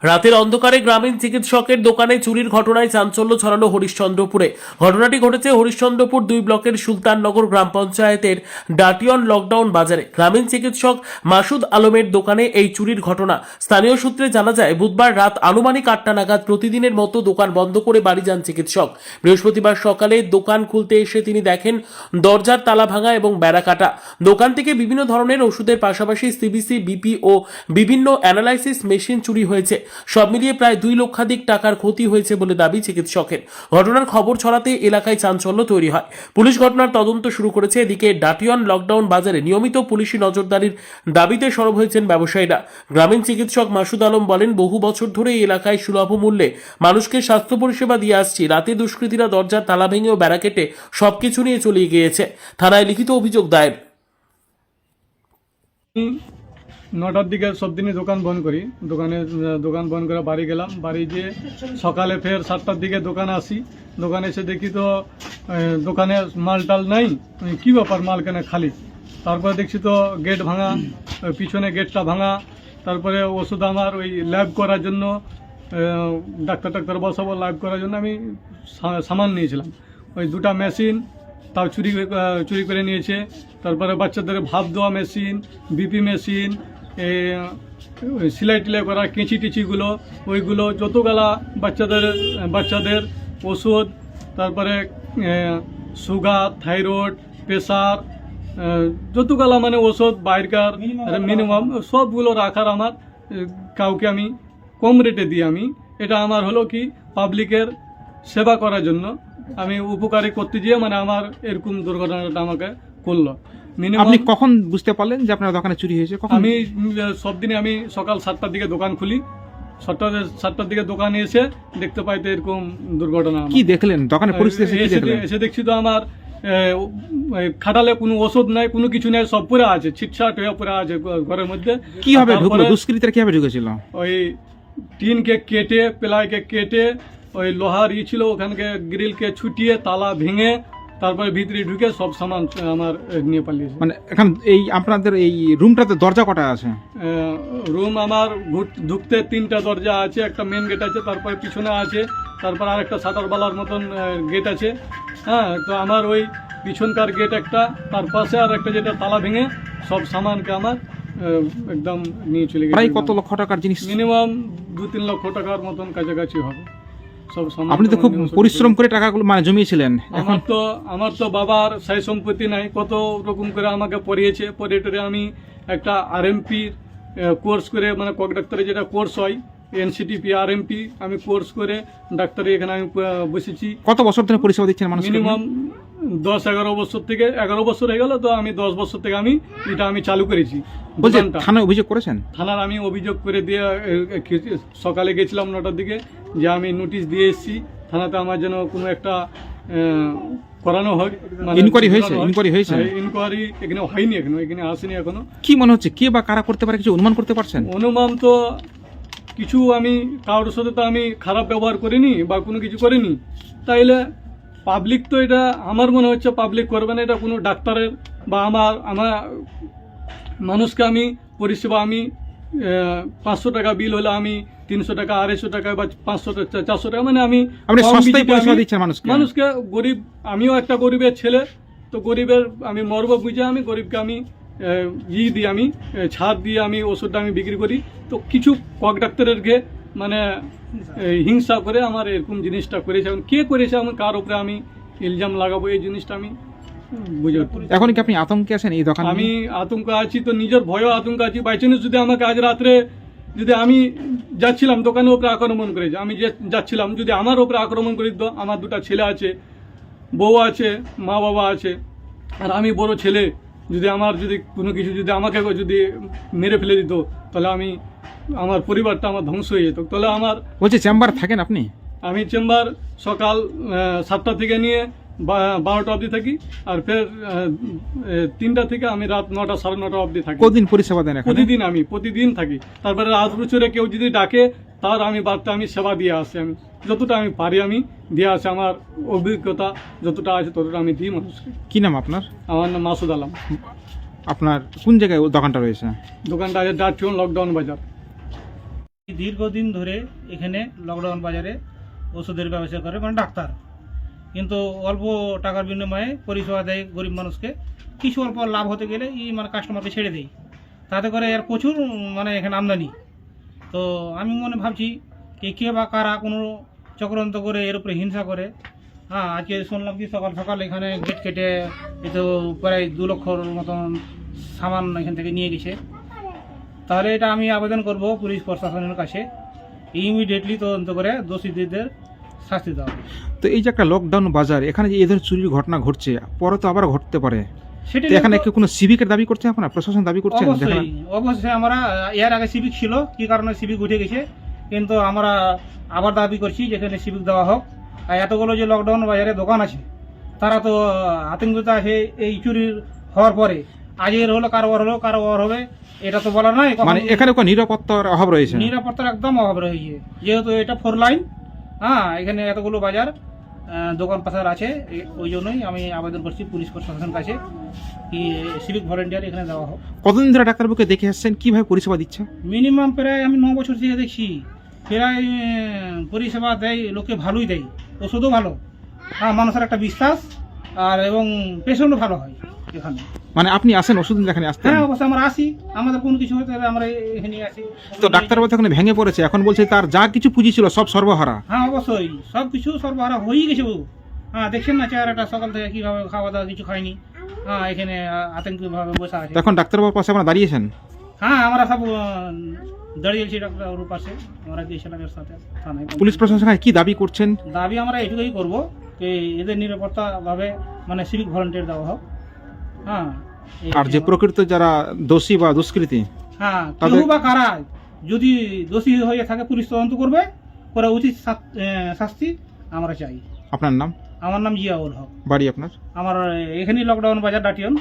রাতের অন্ধকারে গ্রামীণ চিকিৎসকের দোকানে চুরির ঘটনায় চাঞ্চল্য ছড়ালো হরিশ্চন্দ্রপুরে। ঘটনাটি ঘটেছে হরিশ্চন্দ্রপুর 2 ব্লকের সুলতাননগর গ্রাম পঞ্চায়েতের ডাটিয়ন লকডাউন বাজারে। গ্রামীণ চিকিৎসক মাসুদ আলমের দোকানে এই চুরির ঘটনা। স্থানীয় সূত্রে জানা যায়, বুধবার রাত আনুমানিক 8টা নাগাদ প্রতিদিনের মতো দোকান বন্ধ করে বাড়ি যান চিকিৎসক। বৃহস্পতিবার সকালে দোকান খুলতে এসে তিনি দেখেন দরজার তালা ভাঙা এবং বেড়া কাটা। দোকান থেকে বিভিন্ন ধরনের ওষুধের পাশাপাশি সিবিসি, বিপি ও বিভিন্ন অ্যানালাইসিস মেশিন চুরি হয়েছে। সব মিলিয়ে প্রায় 2 লক্ষাধিক টাকার ক্ষতি হয়েছে বলে দাবি চিকিৎসকের। ঘটনার খবর ছড়াতে এলাকায় চাঞ্চল্য তৈরি হয়। পুলিশ ঘটনার তদন্ত শুরু করেছে। এদিকে ডাটিয়ন লকডাউন বাজারে নিয়মিত পুলিশি নজরদারির দাবিতে সরব হয়েছেন ব্যবসায়ীরা। গ্রামীণ চিকিৎসক মাসুদ আলম বলেন, বহু বছর ধরে এই এলাকায় সুলভ মূল্যে মানুষকে স্বাস্থ্য পরিষেবা দিয়ে আসছি। রাতে দুষ্কৃতীরা দরজার তালা ভেঙে ও বেড়া কেটে সবকিছু নিয়ে চলে গিয়েছে। থানায় লিখিত অভিযোগ দায়ের। 9টার দিকে সব দিনই দোকান বন্ধ করি। দোকান বন্ধ করে বাড়ি গেলাম। বাড়ি গিয়ে সকালে ফের 7টার দিকে দোকানে আসি। দোকানে এসে দেখি তো দোকানে মাল টাল নাই। কি ব্যাপার, মাল কেন খালি? তারপরে দেখছি তো গেট ভাঙা, পিছনে গেটটা ভাঙা। তারপরে ওষুধ আমার ওই ল্যাব করার জন্য, ডাক্তার বসাবো ল্যাব করার জন্য আমি সামান নিয়েছিলাম। ওই 2টা মেশিন তাও চুরি করে নিয়েছে। তারপরে বাচ্চাদের ভাপ দেওয়া মেশিন, বিপি মেশিন, সেলাই টিলাই করা কেঁচি টিচিগুলো, ওইগুলো যতগুলা বাচ্চাদের ওষুধ, তারপরে সুগার, থাইরয়েড, প্রেশার, যতগুলা মানে ওষুধ বাইরকার মিনিমাম সবগুলো রাখার আমার কাউকে আমি কম রেটে দিই। আমি এটা আমার হলো কি পাবলিকের সেবা করার জন্য আমি উপকারী করতে গিয়ে মানে আমার এরকম দুর্ঘটনাটা আমাকে করলো। আপনি কখন বুঝতে পারলেন যে আপনার দোকানে চুরি হয়েছে? আমি সব দিনে আমি সকাল 7টার দিকে দোকান খুলি। 7টার দিকে দোকানে এসে দেখতে পাই তো এরকম দুর্ঘটনা। কি দেখলেন দোকানের পরিস্থিতি? এসে দেখছি তো আমার খাটালে কোনো ওষুধ নাই, কোনো কিছু নাই, সব পুরো আছে, ছিটছাট হয়ে পুরো আছে ঘরের মধ্যে। কিভাবে ঢুকলো? দুষ্কৃতীরা কিভাবে ঢুকেছিল? ওই টিনকে কেটে, প্লাইকে কেটে, ওই লোহার ছিল ওখানকে গ্রিলকে ছুটিয়ে তালা ভেঙে তারপরে ভিতরে ঢুকে সব সামান আমার নিয়ে পালিয়েছে। মানে এখন এই আপনাদের এই রুমটাতে দরজা কটা আছে? রুম আমার ঢুকতে 3টা দরজা আছে। একটা মেন গেট আছে, তারপরে পিছনে আছে, তারপর আর একটা শাটারওয়ালার মতন গেট আছে। হ্যাঁ, তো আমার ওই পিছনকার গেট একটা, তার পাশে আর একটা যেটা তালা ভেঙে সব সামানকে আমার একদম নিয়ে চলে গেছে। প্রায় কত লক্ষ টাকার জিনিস? মিনিমাম 2-3 লক্ষ টাকার মতন কাছাকাছি হবে। আপনি তো খুব পরিশ্রম করে টাকাগুলো মানে জমিয়েছিলেন। আমার তো বাবার সাই সম্পত্তি নাই, কত রকম করে আমাকে পড়িয়েছে। পড়ে আমি একটা আরএমপি কোর্স করে, মানে কক ডাক্তারের যেটা কোর্স হয় এনসিটিপি আরএমপি, আমি কোর্স করে ডাক্তারি এখানে আমি বসেছি। কত বছর ধরে পরিষেবা দিচ্ছেন মানুষকে? মিনিমাম 10-11 বছর থেকে 11 বছর হয়ে গেল। তো আমি 10 বছর থেকে আমি এটা আমি চালু করেছি। থানায় অভিযোগ করেছেন? থানার আমি অভিযোগ করে দিয়ে সকালে গেছিলাম 9টার দিকে, যে আমি নোটিশ দিয়ে এসেছি থানাতে আমার যেন কোনো একটা করানো হয়। ইনকোয়ারি হয়েছে? ইনকোয়ারি এখানে হয়নি, এখানে আসেনি এখনো। কি মনে হচ্ছে কে বা কারা করতে পারে, কিছু অনুমান করতে পারছেন? অনুমান তো কিছু, আমি কারোর সাথে তো আমি খারাপ ব্যবহার করিনি বা কোনো কিছু করিনি। তাইলে পাবলিক তো এটা আমার মনে হচ্ছে পাবলিক করবে না। এটা কোনো ডাক্তারের বা আমার মানুষকে আমি পরিষেবা আমি 500 টাকা বিল হলে আমি 300 টাকা, 250 টাকা বা 500 টাকা, 400 টাকা, মানে আমি মানুষকে গরিব, আমিও একটা গরিবের ছেলে, তো গরিবের আমি মর্ব বুঝে আমি গরিবকে আমি দিই, আমি ছাড় দিয়ে আমি ওষুধটা আমি বিক্রি করি। তো কিছু কক ডাক্তারের ঘে মানে হিংসা করে আমার এরকম জিনিসটা করেছে। এখন কে করেছে, আমি কার উপরে আমি ইলজাম লাগাবো, এই জিনিসটা আমি বুঝতে। এখন কি আপনি আতঙ্কে আছেন এই দোকানে? আমি আতঙ্ক আছি, তো নিজের ভয়ও আতঙ্ক আছি। বাই চান্স যদি আমাকে আজ রাত্রে, যদি আমি যাচ্ছিলাম দোকানের উপরে আক্রমণ করেছে, আমি যাচ্ছিলাম, যদি আমার উপরে আক্রমণ করে দিত, আমার 2টা ছেলে আছে, বউ আছে, মা বাবা আছে, আর আমি বড় ছেলে, যদি কোনো কিছু যদি আমাকে যদি মেরে ফেলে দিত, তাহলে আমার পরিবারটা আমার ধ্বংস হয়ে যেত। তাহলে আমার বলছে চেম্বারে থাকেন আপনি? আমি চেম্বার সকাল 7টা থেকে নিয়ে 12টা অবধি থাকি, আর ফের 3টা থেকে আমি রাত 9টা, 9:30 অবধি থাকি। কতদিন পরিষেবা দেন? প্রতিদিন থাকি। তারপরে রাত বছরে কেউ যদি ডাকে, তার আমি আমি সেবা দিয়ে আসি। আমি যতটা আমি পারি আমি দিয়ে আসি। আমার অভিজ্ঞতা যতটা আছে ততটা আমি দিই মানুষকে। কি নাম আপনার? আমার নাম মাসুদ আলম। আপনার কোন জায়গায় দোকানটা রয়েছে? দোকানটা আছে ডাটিয়ন লকডাউন বাজার। দীর্ঘদিন ধরে এখানে লকডাউন বাজারে ওষুধের ব্যবসা করে মানে ডাক্তার, কিন্তু অল্প টাকার বিনিময়ে পরিষেবা দেয় গরিব মানুষকে। কিছু অল্প লাভ হতে গেলে এই মানে কাস্টমারকে ছেড়ে দেয়, তাতে করে এর প্রচুর মানে এখানে আমদানি। তো আমি মনে ভাবছি কে বা কারা কোনো চক্রান্ত করে এর উপরে হিংসা করে। হ্যাঁ, আজকে শুনলাম কি সকাল সকাল এখানে গেট কেটে এ তো প্রায় 2 লক্ষর মতন সামান এখান থেকে নিয়ে গেছে। তাহলে এটা আমি আবেদন করব পুলিশ প্রশাসনের কাছে, ইমিডিয়েটলি তদন্ত করে দোষীদের শাস্তি দেওয়া হবে। তো এই যে একটা লকডাউন বাজার, এখানে যে এই ধরনের চুরির ঘটনা ঘটছে, পরে তো আবার ঘটতে পারে, সেটা তো এখানে কি কোনো সিভিকের দাবি করছে আপনারা, প্রশাসন দাবি করছেন? অবশ্যই আমরা এর আগে সিভিক ছিল, কি কারণে সিভিক উঠে গেছে, কিন্তু আমরা আবার দাবি করছি যেখানে সিভিক দেওয়া হোক। আর এতগুলো যে লকডাউন বাজারে দোকান আছে, তারা তো আতঙ্কিত আছে এই চুরির হওয়ার পরে। আজের হলো কারো ওর হবে, এটা তো বলা নয়। মানে এখানে কোনো নিরাপত্তার অভাব রয়েছে? নিরাপত্তার একদম অভাব রয়েছে, যেহেতু এটা 4 লাইন। হ্যাঁ, এখানে এতগুলো বাজার দোকান পাশার আছে, ওই জন্যই আমি আবেদন করছি পুলিশ প্রশাসনের কাছে কি সিভিক ভলেন্টিয়ার এখানে দেওয়া হোক। কতদিন ধরে ডাক্তারবাবুকে দেখে আসছেন, কিভাবে পরিষেবা দিচ্ছে? মিনিমাম প্রায় আমি 9 বছর থেকে দেখছি, প্রায় পরিষেবা দেয়, লোকে ভালোই দেয়, ওষুধও ভালো। হ্যাঁ, মানুষের একটা বিশ্বাস আর এবং পেশেন্টও ভালো হয় এখানে। মানে আপনি আসেন ওষুধ এখানে আসতেন? হ্যাঁ, অবশ্যই আমরা আসি, আমাদের কোনো কিছু হতে হলে আমরা এখানে আসি। তো ডাক্তারবাবু তো এখানে ভেঙে পড়েছে, এখন বলছে তার যা কিছু পুঁজি ছিল সব সর্বহারা। হ্যাঁ, অবশ্যই সব কিছু সরবরাহ হয়েই গেছে। হ্যাঁ, দেখছেন না চেহারাটা, সকাল থেকে কিভাবে খাওয়া দাওয়া কিছু খায়নি। হ্যাঁ, এখানে আতঙ্কিতভাবে বসে আছে। এখন ডাক্তারবাবুর পাশে আপনারা দাঁড়িয়েছেন? হ্যাঁ, আমরা সব দাঁড়িয়েছি ডাক্তারবাবুর পাশে, আমরা গিয়েছিলাম এর সাথে থানায়। পুলিশ প্রশাসনের কি দাবি করছেন? দাবি আমরা এটুকুই করবো যে এদের নিরাপত্তাভাবে মানে সিভিক ভলেন্টিয়ার দেওয়া হোক। হ্যাঁ, আর যে প্রকৃত যারা দোষী বা দুষ্কৃতী, হ্যাঁ, তাদের- কেউ বা কারা যদি দোষী হয়ে থাকে পুলিশ তদন্ত করবে, করে উচিত শাস্তি আমরা চাই। আপনার নাম? আমার নাম জিয়াউল হক, বাড়ি আপনার? আমার এখানেই লকডাউন বাজার ডাটিয়ন।